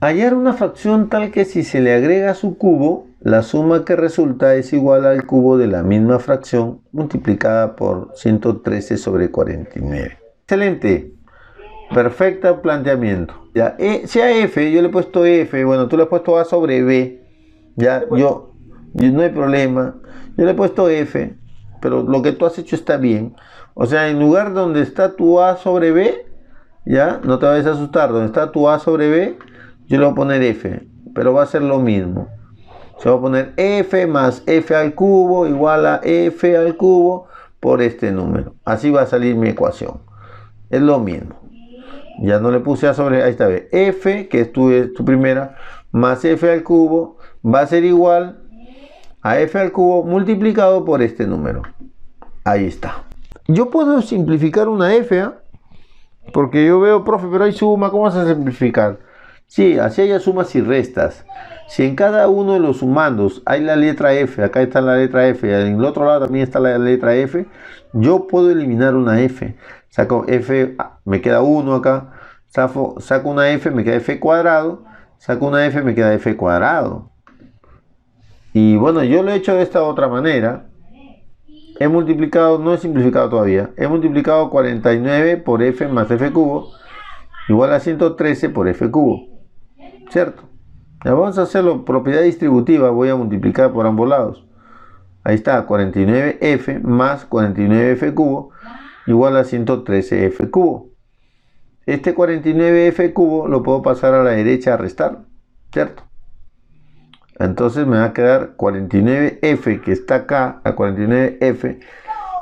Hallar una fracción tal que si se le agrega su cubo, la suma que resulta es igual al cubo de la misma fracción multiplicada por 113 sobre 49. Excelente. Perfecto planteamiento. Ya, sea f, yo le he puesto f, bueno, tú le has puesto a sobre b. Ya, yo no hay problema. Yo le he puesto f, pero lo que tú has hecho está bien. O sea, en lugar donde está tu a sobre b, ya, no te vayas a asustar, donde está tu a sobre b, yo le voy a poner f, pero va a ser lo mismo. Se va a poner f más f al cubo igual a f al cubo por este número. Así va a salir mi ecuación. Es lo mismo. Ya no le puse a sobre, ahí está, f, que es tu primera, más f al cubo, va a ser igual a f al cubo multiplicado por este número. Ahí está. Yo puedo simplificar una f, ¿eh? Porque yo veo, profe, pero hay suma, ¿cómo vas a simplificar? Sí, así hay sumas y restas. Si en cada uno de los sumandos hay la letra F, acá está la letra F, y en el otro lado también está la letra F, yo puedo eliminar una F. Saco F, me queda 1 acá, saco una F, me queda F cuadrado, saco una F, me queda F cuadrado. Y bueno, yo lo he hecho de esta otra manera. He multiplicado, no he simplificado todavía, he multiplicado 49 por F más F cubo, igual a 113 por F cubo. ¿Cierto? Ya vamos a hacerlo propiedad distributiva, voy a multiplicar por ambos lados. Ahí está, 49f más 49f cubo igual a 113f cubo. Este 49f cubo lo puedo pasar a la derecha a restar, ¿cierto? Entonces me va a quedar 49f que está acá, a 49f,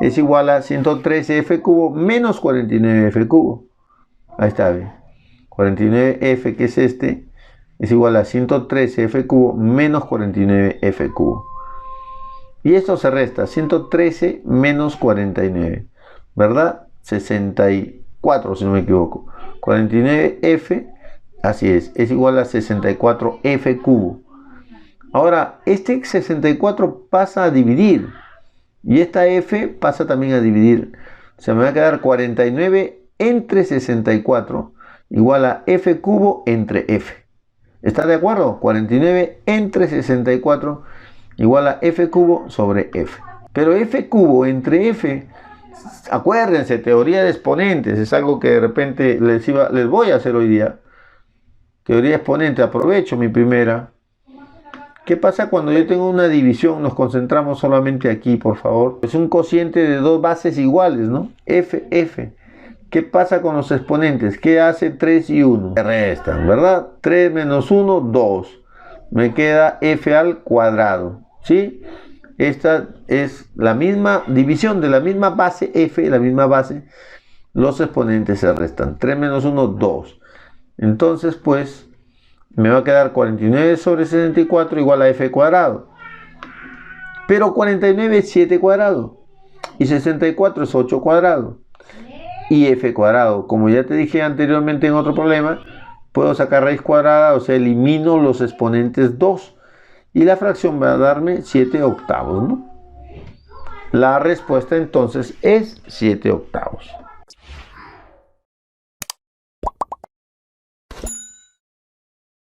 es igual a 113f cubo menos 49f cubo. Ahí está, ¿ve? 49f que es este, es igual a 113f cubo menos 49f cubo. Y esto se resta, 113 menos 49, ¿verdad? 64 si no me equivoco. 49f, así es igual a 64f cubo. Ahora, este 64 pasa a dividir. Y esta f pasa también a dividir. O sea, me va a quedar 49 entre 64 igual a f cubo entre f. ¿Está de acuerdo? 49 entre 64 igual a f cubo sobre f. Pero f cubo entre f, acuérdense, teoría de exponentes, es algo que de repente les voy a hacer hoy día. Teoría de exponentes, aprovecho mi primera. ¿Qué pasa cuando yo tengo una división? Nos concentramos solamente aquí, por favor. Es un cociente de dos bases iguales, ¿no? f. ¿Qué pasa con los exponentes? ¿Qué hace 3 y 1? Se restan, ¿verdad? 3 menos 1, 2. Me queda f al cuadrado, ¿sí? Esta es la misma división de la misma base f, la misma base. Los exponentes se restan. 3 menos 1, 2. Entonces, pues, me va a quedar 49 sobre 64 igual a f cuadrado. Pero 49 es 7 cuadrado. Y 64 es 8 cuadrado. Y f cuadrado, como ya te dije anteriormente en otro problema, puedo sacar raíz cuadrada, o sea, elimino los exponentes 2. Y la fracción va a darme 7 octavos, ¿no? La respuesta entonces es 7 octavos.